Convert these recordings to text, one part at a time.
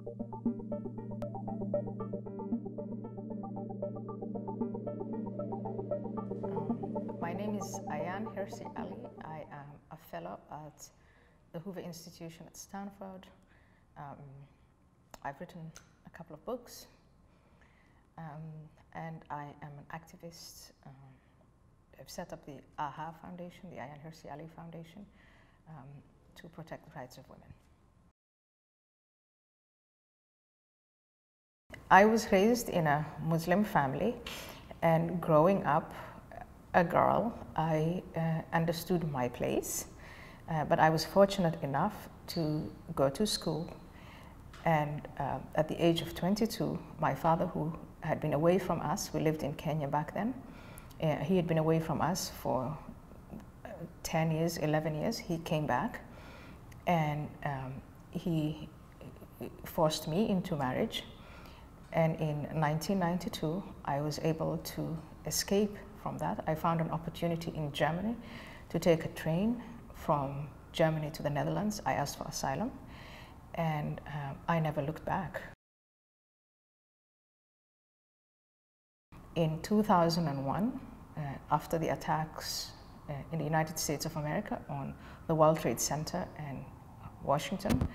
My name is Ayaan Hirsi Ali. I am a fellow at the Hoover Institution at Stanford. I've written a couple of books, and I am an activist. I've set up the AHA Foundation, the Ayaan Hirsi Ali Foundation, to protect the rights of women. I was raised in a Muslim family, and growing up a girl, I understood my place, but I was fortunate enough to go to school, and at the age of 22, my father, who had been away from us, we lived in Kenya back then, he had been away from us for 10 years, 11 years, he came back, and he forced me into marriage. And in 1992, I was able to escape from that. I found an opportunity in Germany to take a train from Germany to the Netherlands. I asked for asylum, and I never looked back. In 2001, after the attacks in the United States of America on the World Trade Center and Washington,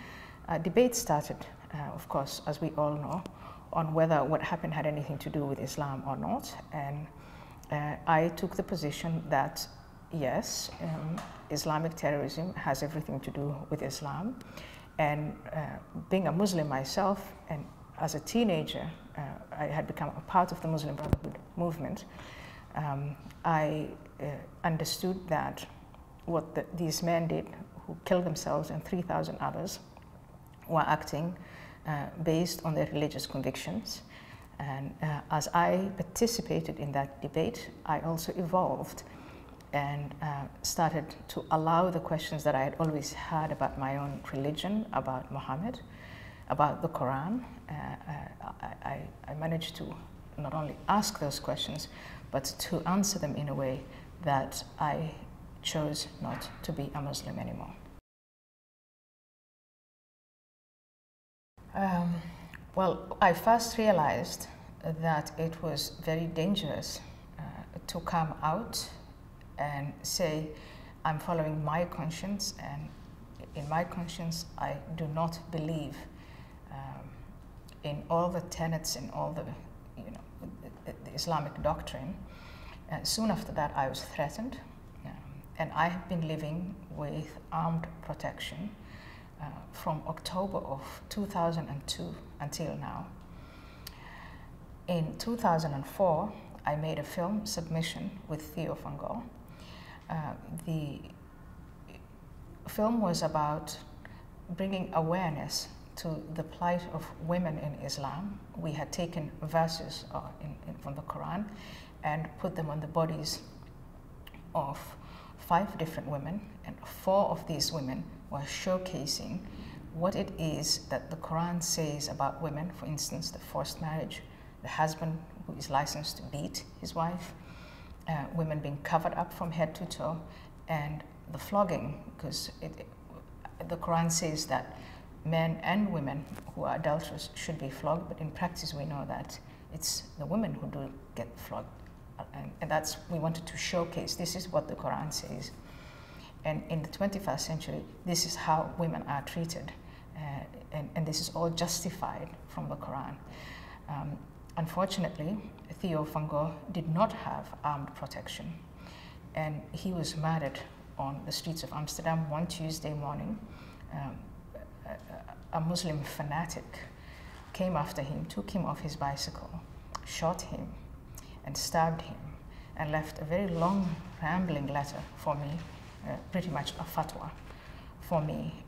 a debate started, of course, as we all know, on whether what happened had anything to do with Islam or not. And I took the position that yes, Islamic terrorism has everything to do with Islam. And being a Muslim myself, and as a teenager, I had become a part of the Muslim Brotherhood movement. I understood that what these men did, who killed themselves and 3,000 others, were acting based on their religious convictions. And as I participated in that debate, I also evolved and started to allow the questions that I had always had about my own religion, about Muhammad, about the Quran. I managed to not only ask those questions, but to answer them in a way that I chose not to be a Muslim anymore. Well, I first realized that it was very dangerous to come out and say, I'm following my conscience, and in my conscience, I do not believe in all the tenets and all the, the Islamic doctrine. Soon after that, I was threatened, and I have been living with armed protection from October of 2002 until now. In 2004, I made a film submission with Theo van Gogh. The film was about bringing awareness to the plight of women in Islam. We had taken verses from the Quran and put them on the bodies of 5 different women, and 4 of these women were showcasing what it is that the Quran says about women. For instance, the forced marriage, the husband who is licensed to beat his wife, women being covered up from head to toe, and the flogging, because the Quran says that men and women who are adulterers should be flogged, but in practice we know that it's the women who do get flogged. And that's, we wanted to showcase, this is what the Quran says. And in the 21st century, this is how women are treated. And this is all justified from the Quran. Unfortunately, Theo van Gogh did not have armed protection. And he was murdered on the streets of Amsterdam one Tuesday morning. A Muslim fanatic came after him, took him off his bicycle, shot him, and stabbed him, and left a very long, rambling letter for me, pretty much a fatwa for me,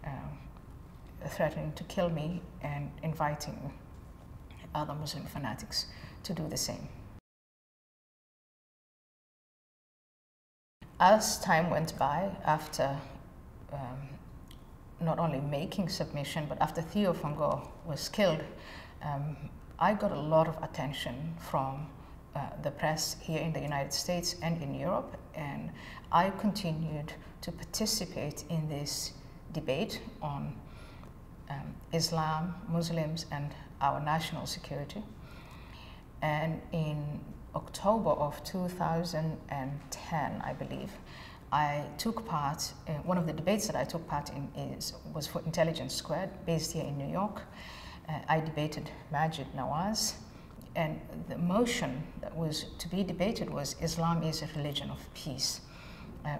threatening to kill me and inviting other Muslim fanatics to do the same. As time went by, after not only making submission, but after Theo van Gogh was killed, I got a lot of attention from the press here in the United States and in Europe, and I continued to participate in this debate on Islam, Muslims, and our national security. And in October of 2010, I believe, I took part, one of the debates that I took part in was for Intelligence Squared, based here in New York. I debated Maajid Nawaz, and the motion that was to be debated was Islam is a religion of peace.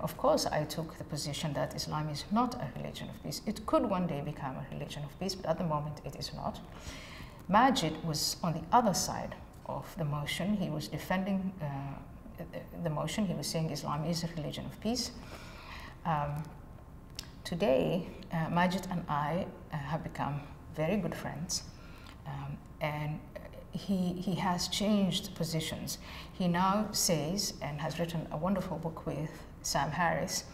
Of course, I took the position that Islam is not a religion of peace. It could one day become a religion of peace, but at the moment it is not. Maajid was on the other side of the motion. He was defending the motion. He was saying Islam is a religion of peace. Today, Maajid and I have become very good friends, and he has changed positions. He now says, and has written a wonderful book with Sam Harris,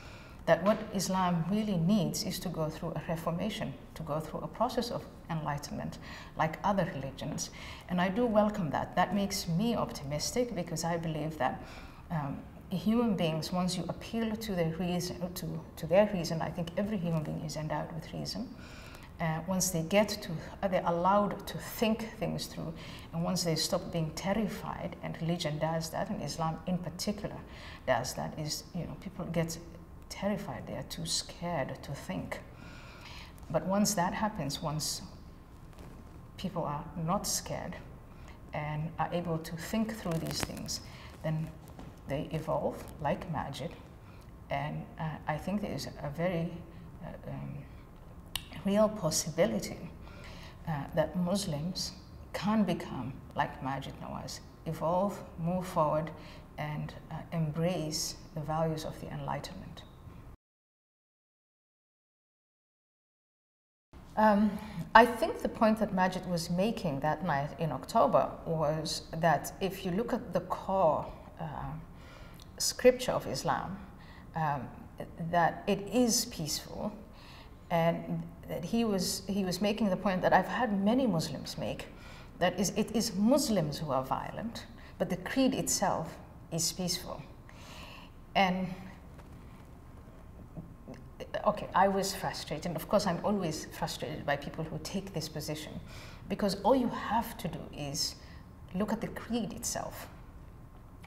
that what Islam really needs is to go through a reformation, to go through a process of enlightenment like other religions. And I do welcome that. That makes me optimistic, because I believe that human beings, once you appeal to their reason, I think every human being is endowed with reason. Once they get to, they're allowed to think things through, and once they stop being terrified, and religion does that, and Islam in particular does that, is, people get terrified, they are too scared to think. But once that happens, once people are not scared and are able to think through these things, then they evolve like Maajid. And I think there is a very real possibility that Muslims can become like Maajid Nawaz, evolve, move forward, and embrace the values of the Enlightenment. I think the point that Maajid was making that night in October was that if you look at the core scripture of Islam, that it is peaceful, and that he was making the point that I've had many Muslims make, that it is Muslims who are violent, but the creed itself is peaceful. And okay, I was frustrated, and of course I'm always frustrated by people who take this position, because all you have to do is look at the creed itself.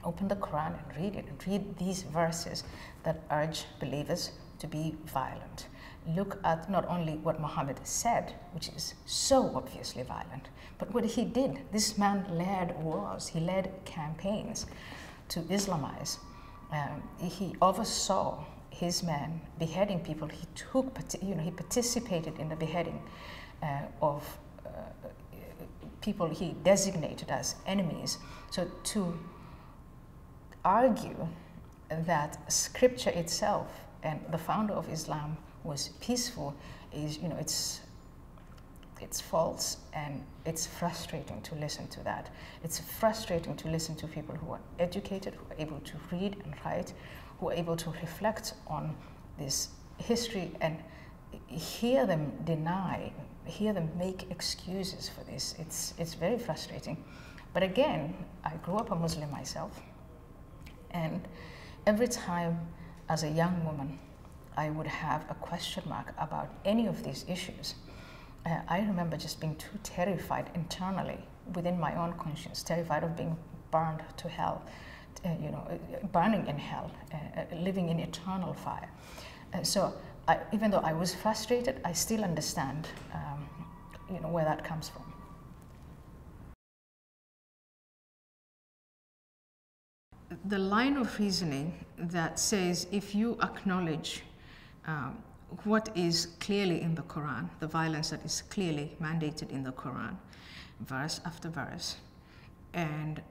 Open the Quran and read it, and read these verses that urge believers to be violent. Look at not only what Muhammad said, which is so obviously violent, but what he did. This man led wars, he led campaigns to Islamize. He oversaw his men beheading people. He took, he participated in the beheading of people he designated as enemies. So to argue that scripture itself and the founder of Islam was peaceful is, it's false, and it's frustrating to listen to that. It's frustrating to listen to people who are educated, who are able to read and write, who are able to reflect on this history and hear them deny, hear them make excuses for this. It's very frustrating. But again, I grew up a Muslim myself, and every time as a young woman I would have a question mark about any of these issues, I remember just being too terrified internally within my own conscience, terrified of being burned to hell, burning in hell, living in eternal fire. So even though I was frustrated, I still understand where that comes from. The line of reasoning that says if you acknowledge what is clearly in the Quran, the violence that is clearly mandated in the Quran, verse after verse, and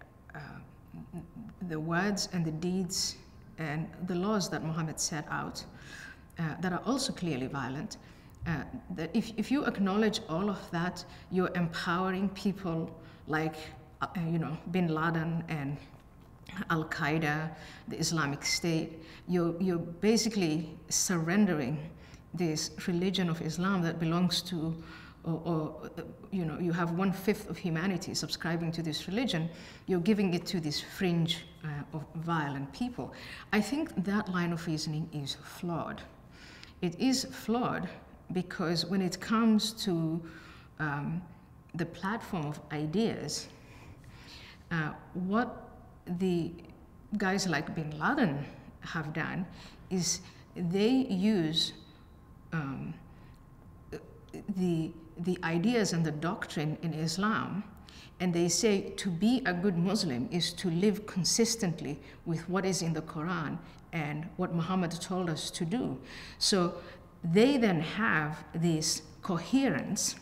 the words and the deeds and the laws that Muhammad set out that are also clearly violent, that if you acknowledge all of that, you're empowering people like Bin Laden and Al-Qaeda, the Islamic State. You're basically surrendering this religion of Islam that belongs to, you have 1/5 of humanity subscribing to this religion. You're giving it to this fringe of violent people. I think that line of reasoning is flawed. It is flawed because when it comes to the platform of ideas, what the guys like bin Laden have done is they use the ideas and the doctrine in Islam, and they say to be a good Muslim is to live consistently with what is in the Quran and what Muhammad told us to do. So they then have this coherence,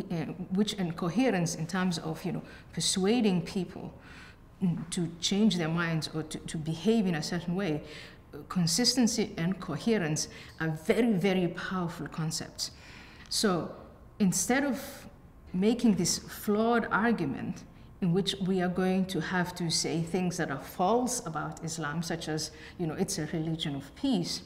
and coherence in terms of, you know, persuading people to change their minds or to behave in a certain way. Consistency and coherence are very, very powerful concepts. So instead of making this flawed argument in which we are going to have to say things that are false about Islam, such as, you know, it's a religion of peace,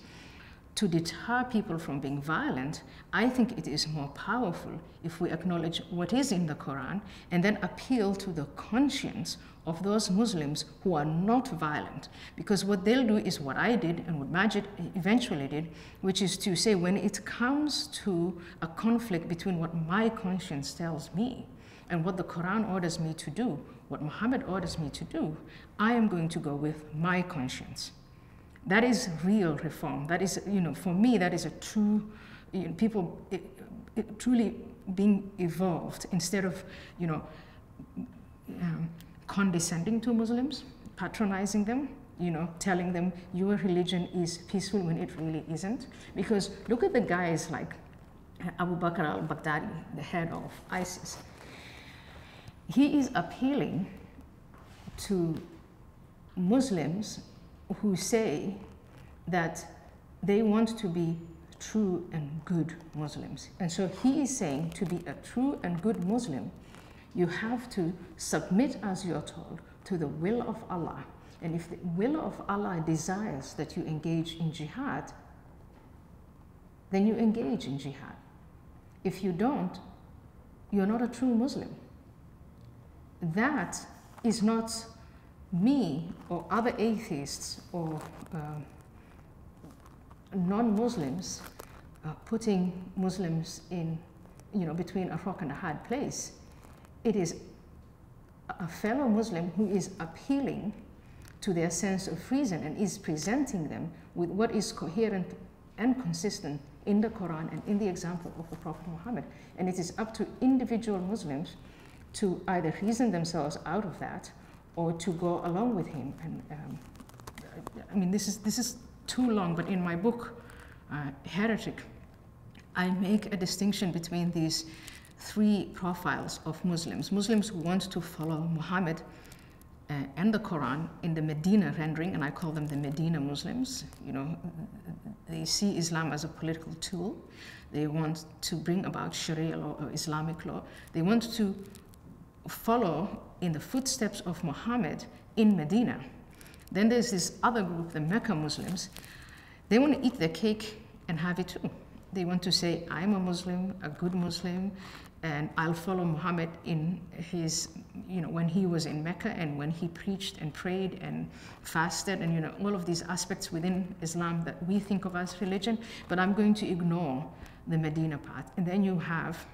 to deter people from being violent, I think it is more powerful if we acknowledge what is in the Quran and then appeal to the conscience of those Muslims who are not violent. Because what they'll do is what I did and what Majid eventually did, which is to say, when it comes to a conflict between what my conscience tells me and what the Quran orders me to do, what Muhammad orders me to do, I am going to go with my conscience. That is real reform. That is, you know, for me, that is a true, you know, people truly being evolved instead of, you know, condescending to Muslims, patronizing them, you know, telling them your religion is peaceful when it really isn't. Because look at the guys like Abu Bakr al-Baghdadi, the head of ISIS. He is appealing to Muslims who say that they want to be true and good Muslims. And so he is saying, to be a true and good Muslim, you have to submit, as you're told, to the will of Allah. And if the will of Allah desires that you engage in jihad, then you engage in jihad. If you don't, you're not a true Muslim. That is not me or other atheists or non-Muslims putting Muslims in, you know, between a rock and a hard place. It is a fellow Muslim who is appealing to their sense of reason and is presenting them with what is coherent and consistent in the Quran and in the example of the Prophet Muhammad. And it is up to individual Muslims to either reason themselves out of that or to go along with him. And I mean, this is too long, but in my book, Heretic, I make a distinction between these three profiles of Muslims. Muslims who want to follow Muhammad and the Quran in the Medina rendering, and I call them the Medina Muslims. You know, they see Islam as a political tool. They want to bring about Sharia law or Islamic law. They want to follow in the footsteps of Muhammad in Medina. Then there's this other group, the Mecca Muslims. They want to eat their cake and have it too. They want to say, I'm a Muslim, a good Muslim, and I'll follow Muhammad in his, you know, when he was in Mecca and when he preached and prayed and fasted and, you know, all of these aspects within Islam that we think of as religion, but I'm going to ignore the Medina part. And then you have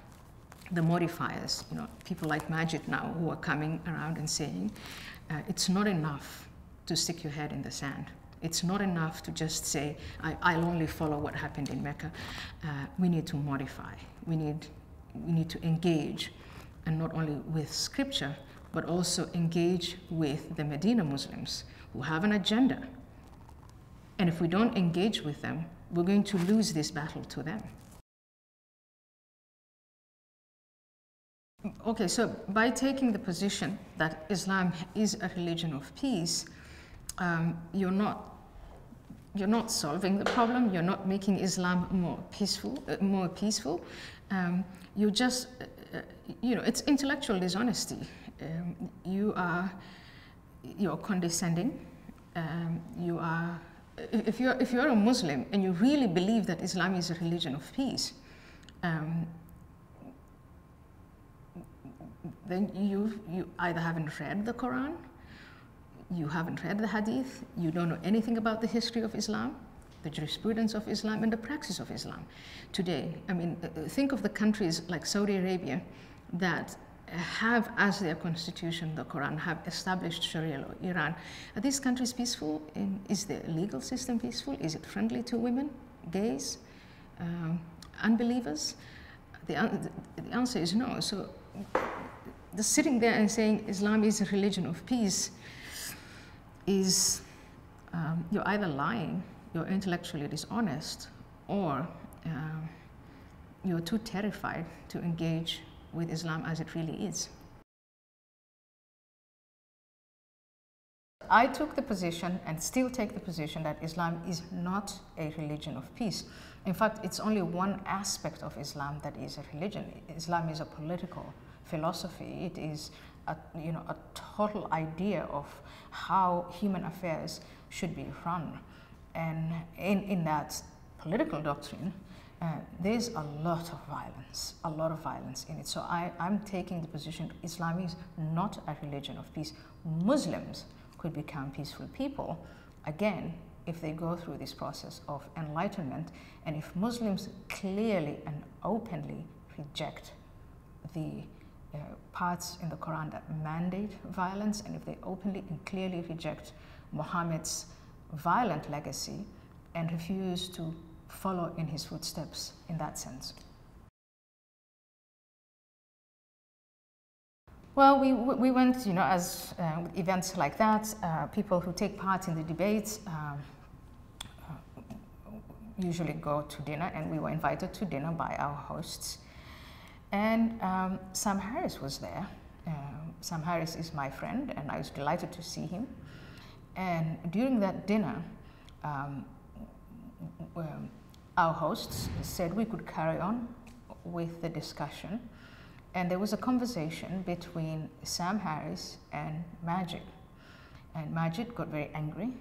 the modifiers, you know, people like Majid now who are coming around and saying, it's not enough to stick your head in the sand. It's not enough to just say, I'll only follow what happened in Mecca. We need to modify. We need to engage, and not only with scripture, but also engage with the Medina Muslims who have an agenda. And if we don't engage with them, we're going to lose this battle to them. Okay, so by taking the position that Islam is a religion of peace, you're not solving the problem. You're not making Islam more peaceful. You just, you know, it's intellectual dishonesty. You're condescending. If you're a Muslim and you really believe that Islam is a religion of peace, then you either haven't read the Quran, you haven't read the Hadith, you don't know anything about the history of Islam, the jurisprudence of Islam and the praxis of Islam today. I mean, think of the countries like Saudi Arabia that have as their constitution the Quran, have established Sharia law. Iran, are these countries peaceful? Is their legal system peaceful? Is it friendly to women, gays, unbelievers? The answer is no. So the sitting there and saying Islam is a religion of peace is, you're either lying, you're intellectually dishonest, or you're too terrified to engage with Islam as it really is. I took the position and still take the position that Islam is not a religion of peace. In fact, it's only one aspect of Islam that is a religion. Islam is a political philosophy. It is a total idea of how human affairs should be run. And in that political doctrine, there's a lot of violence in it. So I'm taking the position Islam is not a religion of peace. Muslims could become peaceful people, again, if they go through this process of enlightenment, and if Muslims clearly and openly reject the parts in the Quran that mandate violence, and if they openly and clearly reject Muhammad's violent legacy and refuse to follow in his footsteps in that sense. Well, we went, as events like that, people who take part in the debates usually go to dinner, and we were invited to dinner by our hosts. And Sam Harris was there. Sam Harris is my friend, and I was delighted to see him. And during that dinner, our hosts said we could carry on with the discussion. And there was a conversation between Sam Harris and Majid. And Majid got very angry.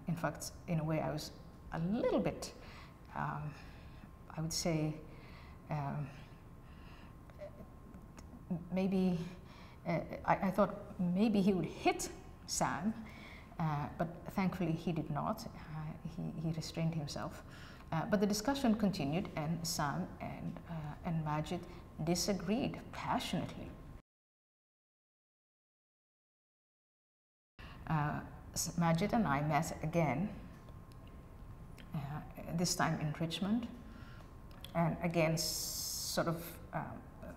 In fact, in a way, I was a little bit, I would say, maybe, I thought maybe he would hit Sam, but thankfully he did not. He restrained himself. But the discussion continued, and Sam and Majid disagreed passionately. Majid and I met again, this time in Richmond, and again sort of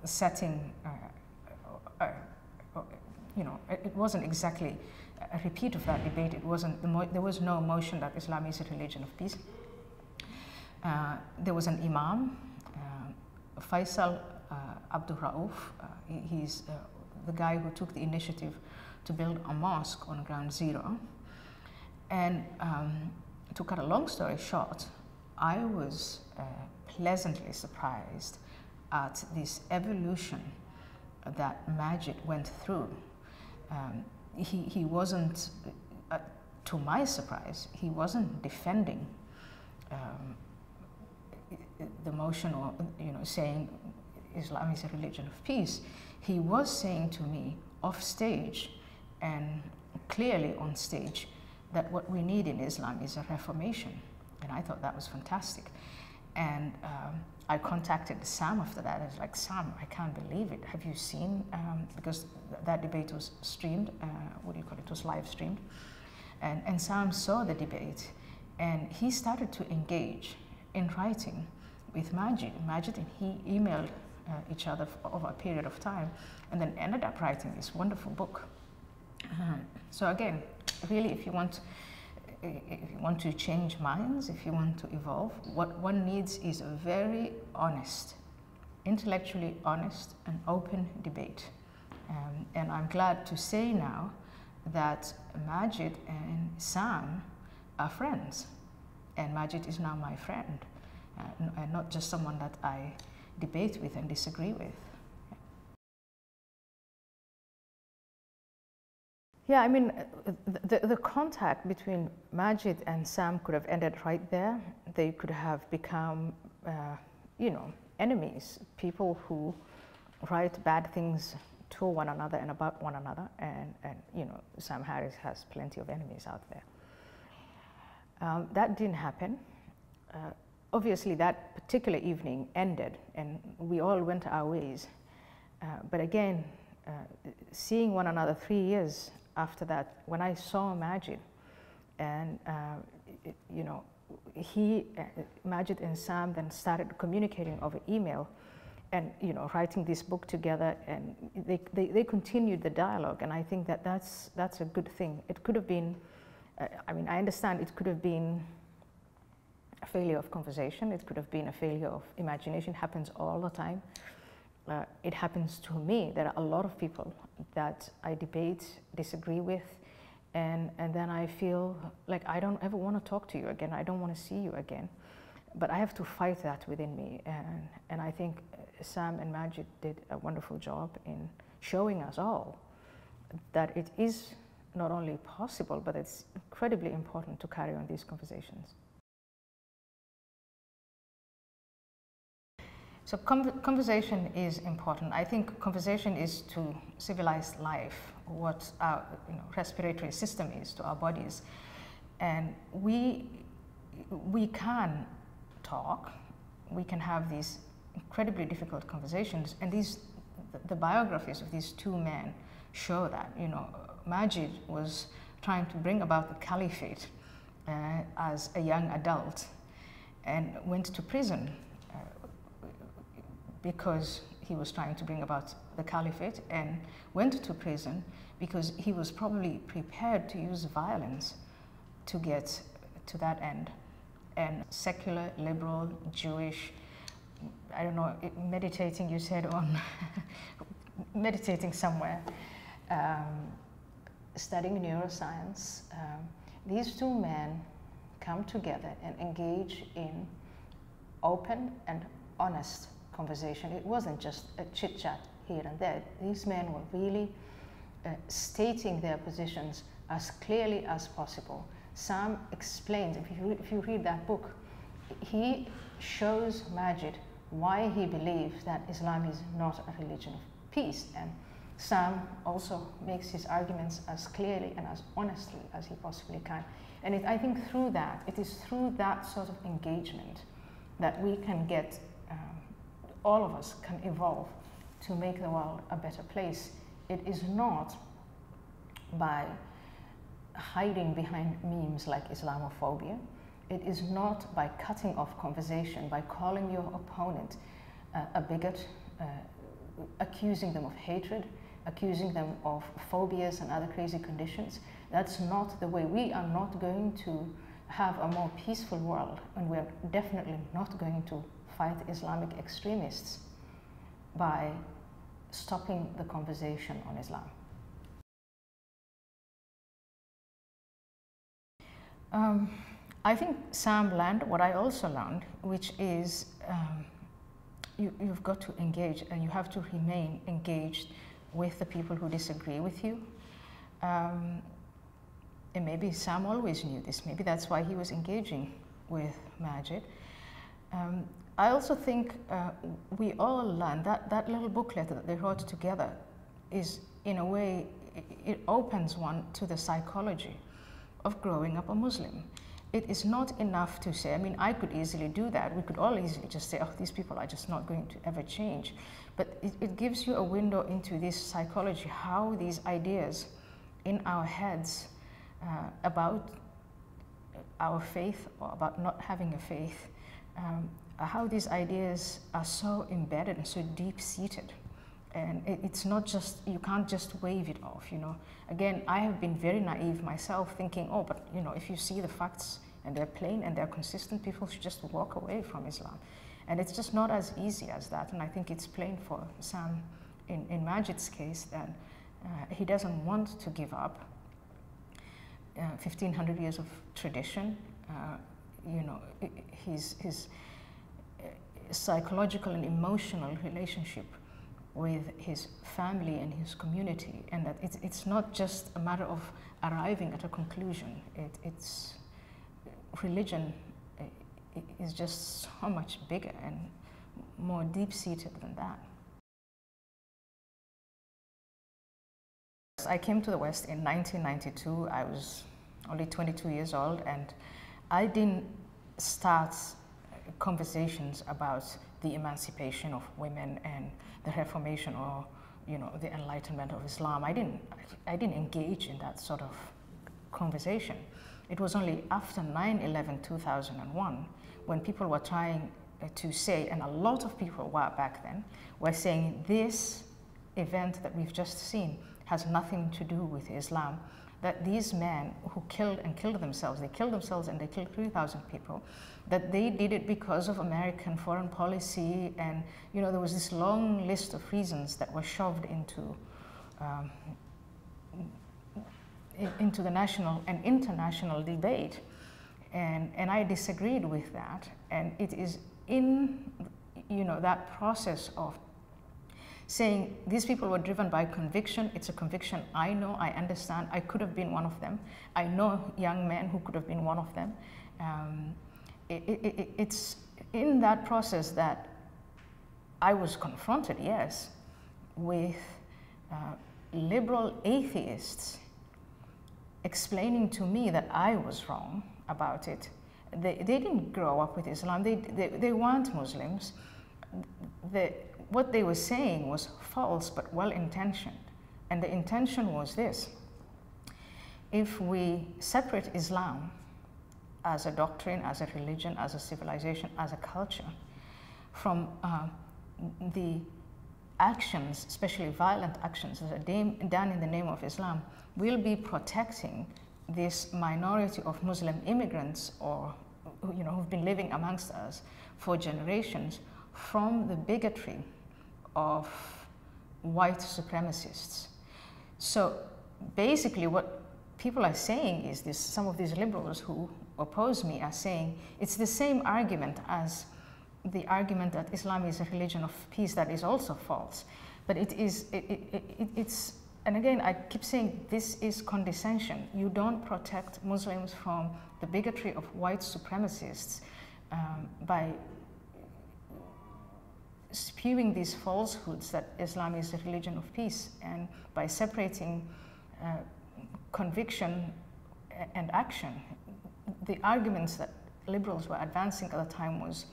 setting, it wasn't exactly a repeat of that debate. It wasn't, there was no motion that Islam is a religion of peace. There was an imam, Faisal Abdul Rauf. He's the guy who took the initiative to build a mosque on Ground Zero. And to cut a long story short, I was pleasantly surprised at this evolution that Majid went through. He wasn't, to my surprise, he wasn't defending the motion or saying Islam is a religion of peace. He was saying to me off stage and clearly on stage that what we need in Islam is a reformation, and I thought that was fantastic. And I contacted Sam after that. I was like, Sam, I can't believe it. Have you seen, because that debate was streamed, it was live streamed. And Sam saw the debate, and he started to engage in writing with Majid and he emailed each other over a period of time, and then ended up writing this wonderful book. So again, really, if you want to change minds, if you want to evolve, what one needs is a very honest, intellectually honest and open debate. And I'm glad to say now that Majid and Sam are friends, and Majid is now my friend, and not just someone that I debate with and disagree with. Yeah, I mean, the contact between Majid and Sam could have ended right there. They could have become, enemies, people who write bad things to one another and about one another. And Sam Harris has plenty of enemies out there. That didn't happen. Uh, Obviously, that particular evening ended and we all went our ways. But again, seeing one another 3 years after that, when I saw Majid, and you know, Majid and Sam then started communicating over email, and you know, writing this book together, and they continued the dialogue, and I think that that's a good thing. It could have been, I mean, I understand it could have been a failure of conversation, it could have been a failure of imagination. It happens all the time. It happens to me. There are a lot of people that I debate, disagree with, and then I feel like I don't ever want to talk to you again, I don't want to see you again. But I have to fight that within me, and I think Sam and Majid did a wonderful job in showing us all that it is not only possible, but it's incredibly important to carry on these conversations. So conversation is important. I think conversation is to civilized life what our respiratory system is to our bodies. And we can talk, we can have these incredibly difficult conversations, and the biographies of these two men show that. You know, Majid was trying to bring about the caliphate as a young adult and went to prison because he was trying to bring about the caliphate, and went to prison because he was probably prepared to use violence to get to that end. And secular, liberal, Jewish, I don't know, meditating, you said, on meditating somewhere, studying neuroscience, these two men come together and engage in open and honest conversation. It wasn't just a chit chat here and there. These men were really stating their positions as clearly as possible. Sam explains, if you read that book, he shows Majid why he believes that Islam is not a religion of peace. And Sam also makes his arguments as clearly and as honestly as he possibly can. And I think through that, it is through that sort of engagement that we can get, all of us can evolve to make the world a better place. It is not by hiding behind memes like Islamophobia. It is not by cutting off conversation, by calling your opponent a bigot, accusing them of hatred, accusing them of phobias and other crazy conditions. That's not the way. We are not going to have a more peaceful world, and we're definitely not going to fight Islamic extremists by stopping the conversation on Islam. I think Sam learned what I also learned, which is you've got to engage, and you have to remain engaged with the people who disagree with you. And maybe Sam always knew this. Maybe that's why he was engaging with Majid. I also think we all learned that little booklet that they wrote together is, in a way, it opens one to the psychology of growing up a Muslim. It is not enough to say, I mean, I could easily do that. We could all easily just say, oh, these people are just not going to ever change. But it gives you a window into this psychology, how these ideas in our heads about our faith or about not having a faith, how these ideas are so embedded and so deep-seated. And it's not just, you can't just wave it off, you know. Again, I have been very naive myself, thinking, oh, but you know, if you see the facts and they're plain and they're consistent, people should just walk away from Islam. And it's just not as easy as that. And I think it's plain for Sam, in Majid's case, that he doesn't want to give up 1,500 years of tradition. You know, his psychological and emotional relationship with his family and his community, and that it's not just a matter of arriving at a conclusion. It's religion is just so much bigger and more deep-seated than that. I came to the West in 1992. I was only 22 years old, and I didn't start conversations about the emancipation of women and the reformation or, you know, the enlightenment of Islam. I didn't engage in that sort of conversation. It was only after 9/11/2001 when people were trying to say, and a lot of people were back then, were saying this event that we've just seen has nothing to do with Islam, that these men who killed themselves, they killed themselves and they killed 3,000 people, that they did it because of American foreign policy, and, you know, there was this long list of reasons that were shoved into the national and international debate, and I disagreed with that. And it is in, you know, that process of saying these people were driven by conviction. It's a conviction I know, I understand. I could have been one of them. I know young men who could have been one of them. It's in that process that I was confronted, yes, with liberal atheists explaining to me that I was wrong about it. They didn't grow up with Islam. They weren't Muslims. What they were saying was false but well-intentioned. And the intention was this: if we separate Islam as a doctrine, as a religion, as a civilization, as a culture, from the actions, especially violent actions that are done in the name of Islam, we'll be protecting this minority of Muslim immigrants, or, you know, who've been living amongst us for generations, from the bigotry of white supremacists. So basically what people are saying is this: some of these liberals who oppose me are saying it's the same argument as the argument that Islam is a religion of peace, that is also false. But it's, and again, I keep saying this is condescension. You don't protect Muslims from the bigotry of white supremacists by spewing these falsehoods that Islam is a religion of peace, and by separating conviction and action. The arguments that liberals were advancing at the time was,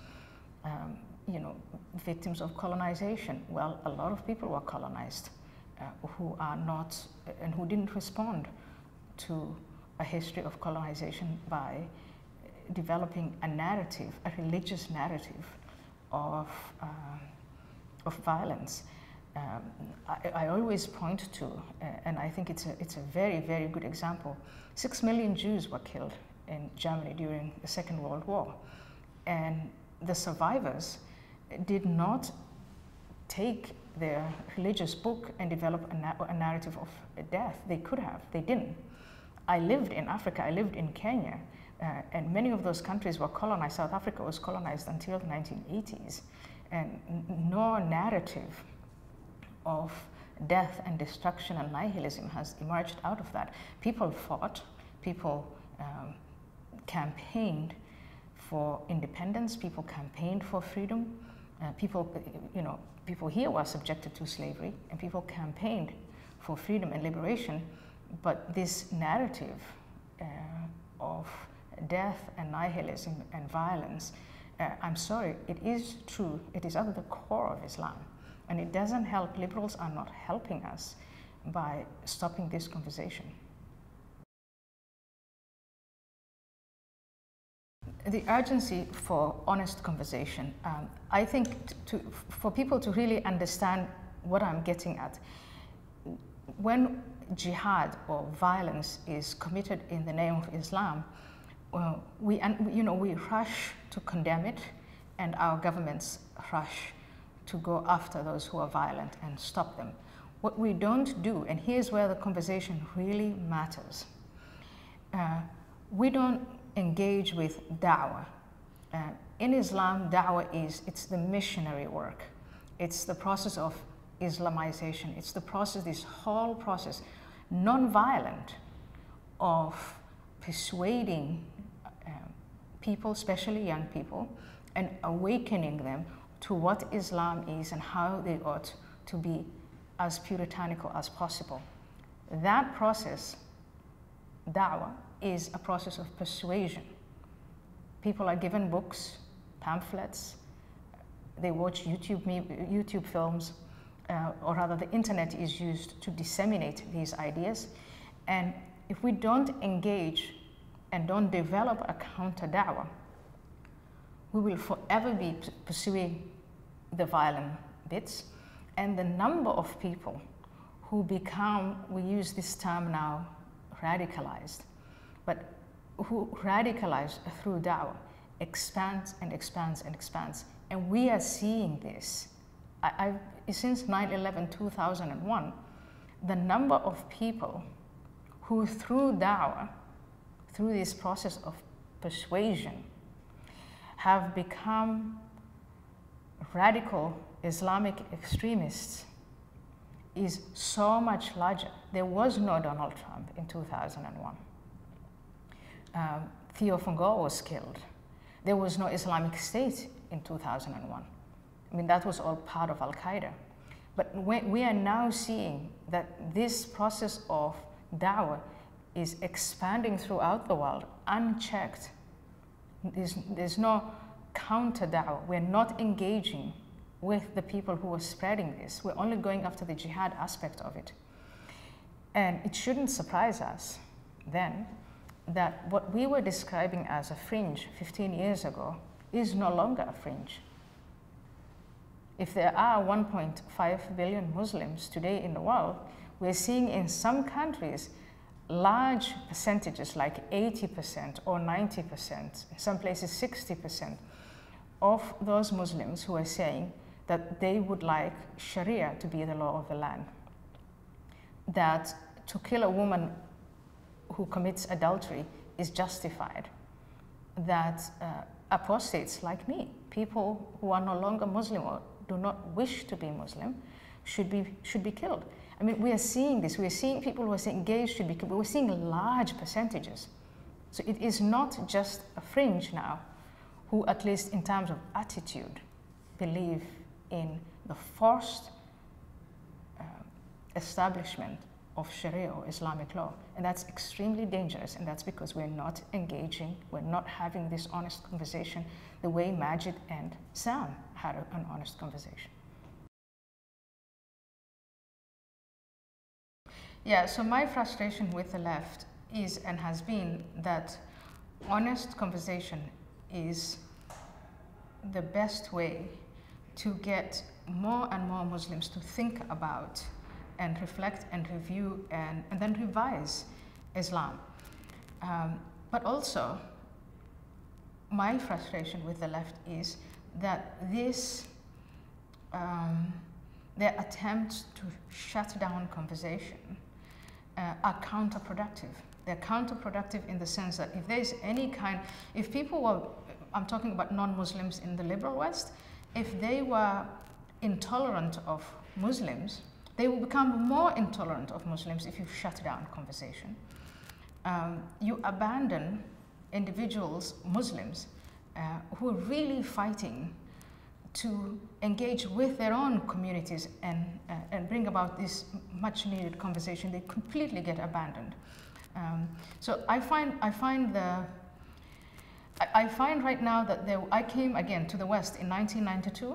you know, victims of colonization. Well, a lot of people were colonized who are not, and who didn't respond to a history of colonization by developing a narrative, a religious narrative of violence. I always point to, and I think it's a very, very good example. 6 million Jews were killed in Germany during the Second World War, and the survivors did not take their religious book and develop a narrative of death. They could have, they didn't. I lived in Africa, I lived in Kenya, and many of those countries were colonized. South Africa was colonized until the 1980s, and no narrative of death and destruction and nihilism has emerged out of that. People fought, people campaigned for independence, people campaigned for freedom, people here were subjected to slavery, and people campaigned for freedom and liberation. But this narrative of death and nihilism and violence, I'm sorry, it is true, it is at the core of Islam. And it doesn't help. Liberals are not helping us by stopping this conversation. The urgency for honest conversation, I think for people to really understand what I'm getting at, when jihad or violence is committed in the name of Islam, we rush to condemn it, and our governments rush to go after those who are violent and stop them. What we don't do, and here's where the conversation really matters, we don't engage with da'wah. In Islam, da'wah it's the missionary work. It's the process of Islamization. It's the process, this whole process, non-violent, of persuading people, especially young people, and awakening them to what Islam is and how they ought to be as puritanical as possible. That process, da'wah, is a process of persuasion. People are given books, pamphlets, they watch YouTube films, or rather the internet is used to disseminate these ideas. And if we don't engage and don't develop a counter da'wah, we will forever be pursuing the violent bits. And the number of people who become, we use this term now, radicalized, but who radicalize through da'wah expands and expands and expands. And we are seeing this. Since 9/11, 2001, the number of people who through da'wah, through this process of persuasion, have become radical Islamic extremists is so much larger. There was no Donald Trump in 2001. Theo van Gogh was killed. There was no Islamic State in 2001. I mean, that was all part of Al-Qaeda. But we are now seeing that this process of da'wah is expanding throughout the world, unchecked. There's no counter da'wah. We're not engaging with the people who are spreading this. We're only going after the jihad aspect of it. And it shouldn't surprise us then that what we were describing as a fringe 15 years ago is no longer a fringe. If there are 1.5 billion Muslims today in the world, we're seeing in some countries large percentages like 80% or 90%, in some places 60% of those Muslims who are saying that they would like Sharia to be the law of the land. That to kill a woman who commits adultery is justified. That apostates like me, people who are no longer Muslim or do not wish to be Muslim, should be killed. I mean, we are seeing this. We are seeing people who are saying gays should be killed, but we're seeing large percentages. So it is not just a fringe now who, at least in terms of attitude, believe in the forced establishment of Sharia or Islamic law. And that's extremely dangerous, and that's because we're not engaging, we're not having this honest conversation the way Majid and Sam had an honest conversation. Yeah, so my frustration with the left is and has been that honest conversation is the best way to get more and more Muslims to think about and reflect and review and then revise Islam. But also, my frustration with the left is that this, their attempts to shut down conversation are counterproductive. They're counterproductive in the sense that if there's any kind, if people were, I'm talking about non-Muslims in the liberal West, if they were intolerant of Muslims, they will become more intolerant of Muslims if you shut down conversation. You abandon individuals, Muslims, who are really fighting to engage with their own communities and bring about this much needed conversation. They completely get abandoned. So I find right now that I came again to the West in 1992.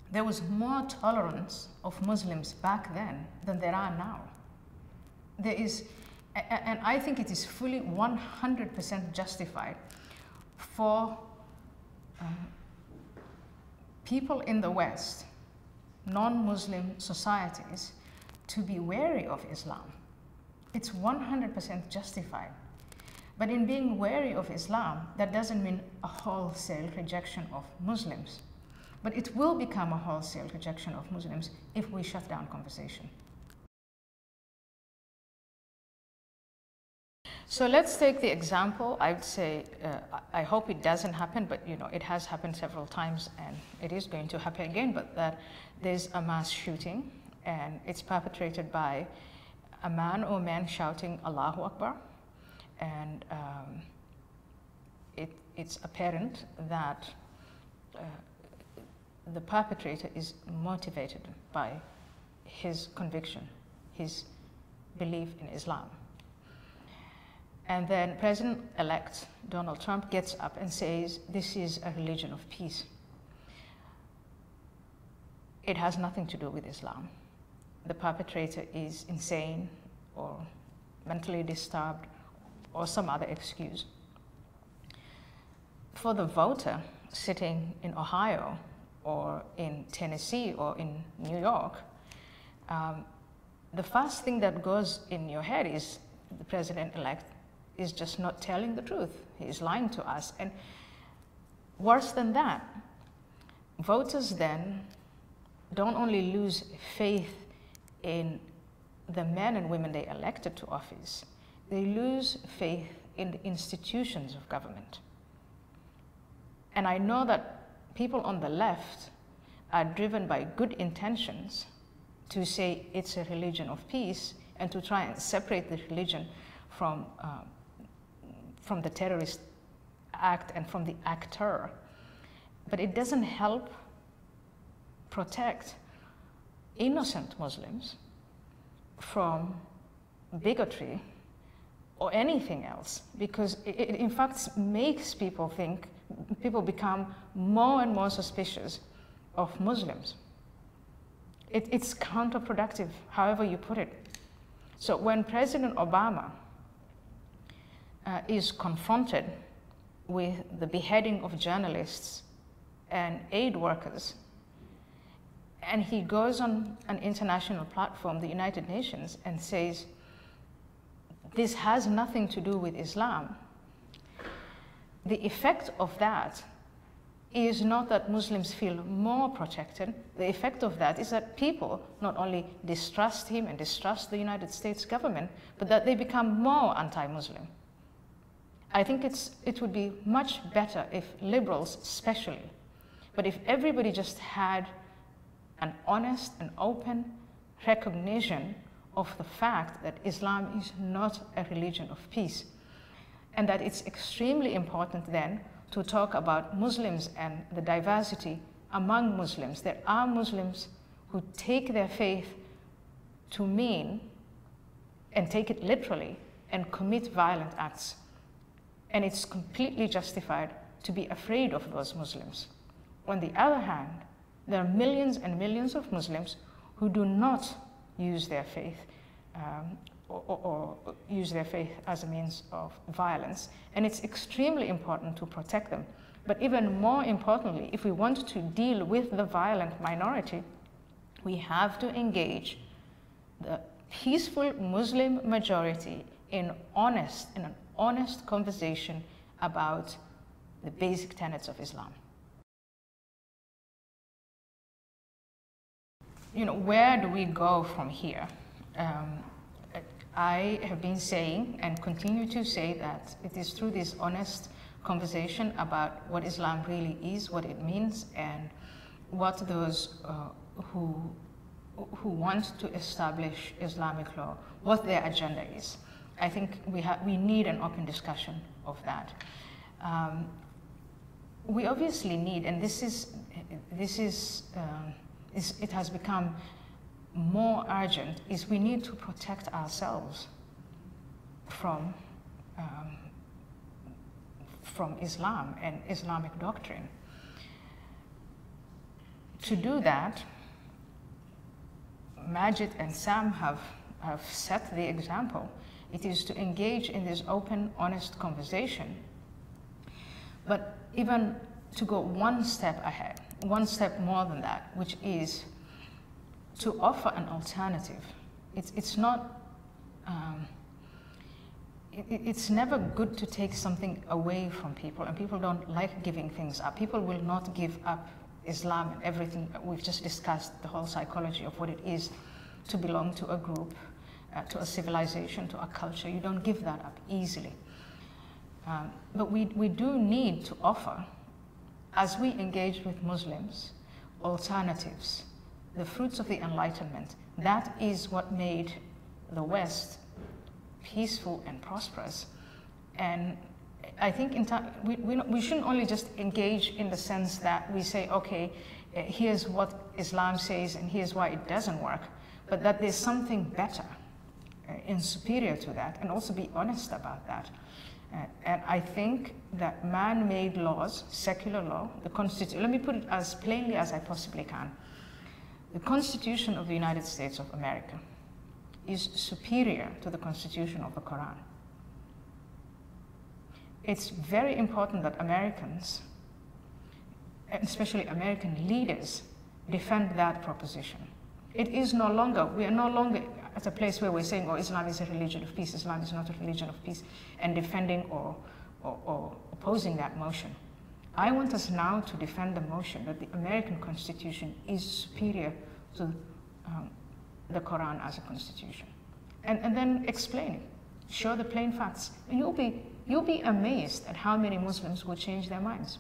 There was more tolerance of Muslims back then than there are now. There is, and I think it is fully 100% justified for people in the West, non-Muslim societies, to be wary of Islam. It's 100% justified. But in being wary of Islam, that doesn't mean a wholesale rejection of Muslims. But it will become a wholesale rejection of Muslims if we shut down conversation. So let's take the example. I would say, I hope it doesn't happen, but it has happened several times and it is going to happen again, but that there's a mass shooting and it's perpetrated by a man or men shouting Allahu Akbar. And it's apparent that the perpetrator is motivated by his conviction, his belief in Islam. And then President-elect Donald Trump gets up and says, this is a religion of peace. It has nothing to do with Islam. The perpetrator is insane or mentally disturbed or some other excuse. For the voter sitting in Ohio or in Tennessee or in New York, the first thing that goes in your head is the president-elect is just not telling the truth. He is lying to us. And worse than that, voters then don't only lose faith in the men and women they elected to office, they lose faith in the institutions of government. And I know that people on the left are driven by good intentions to say it's a religion of peace and to try and separate the religion from the terrorist act and from the actor. But it doesn't help protect innocent Muslims from bigotry or anything else, because it in fact makes people think, people become more and more suspicious of Muslims. It's counterproductive, however you put it. So when President Obama is confronted with the beheading of journalists and aid workers, and he goes on an international platform, the United Nations, and says, this has nothing to do with Islam, the effect of that is not that Muslims feel more protected. The effect of that is that people not only distrust him and distrust the United States government, but that they become more anti-Muslim. I think it would be much better if liberals especially, but if everybody just had an honest and open recognition of the fact that Islam is not a religion of peace, and that it's extremely important then to talk about Muslims and the diversity among Muslims. There are Muslims who take their faith to mean and take it literally and commit violent acts. And it's completely justified to be afraid of those Muslims. On the other hand, there are millions and millions of Muslims who do not use their faith or use their faith as a means of violence. And it's extremely important to protect them. But even more importantly, if we want to deal with the violent minority, we have to engage the peaceful Muslim majority in an honest conversation about the basic tenets of Islam. You know, where do we go from here? I have been saying and continue to say that it is through this honest conversation about what Islam really is, what it means, and what those who want to establish Islamic law, what their agenda is. I think we need an open discussion of that. We obviously need, and it has become more urgent, is we need to protect ourselves from Islam and Islamic doctrine. To do that, Majid and Sam have set the example. It is to engage in this open, honest conversation, but even to go one step ahead, one step more than that, which is to offer an alternative. It's not, it's never good to take something away from people, and people don't like giving things up. People will not give up Islam and everything. We've just discussed the whole psychology of what it is to belong to a group, to a civilization, to a culture. You don't give that up easily. But we do need to offer, as we engage with Muslims, alternatives, the fruits of the Enlightenment. That is what made the West peaceful and prosperous. And I think we shouldn't only just engage in the sense that we say, okay, here's what Islam says and here's why it doesn't work, but that there's something better. superior to that, and also be honest about that. And I think that man-made laws, secular law, the Constitution, let me put it as plainly as I possibly can. The Constitution of the United States of America is superior to the Constitution of the Quran. It's very important that Americans, especially American leaders, defend that proposition. It is no longer, we are no longer at a place where we're saying, oh, Islam is a religion of peace, Islam is not a religion of peace, and defending or opposing that motion. I want us now to defend the motion that the American Constitution is superior to the Quran as a constitution. And then explain it, show the plain facts. And you'll be amazed at how many Muslims will change their minds.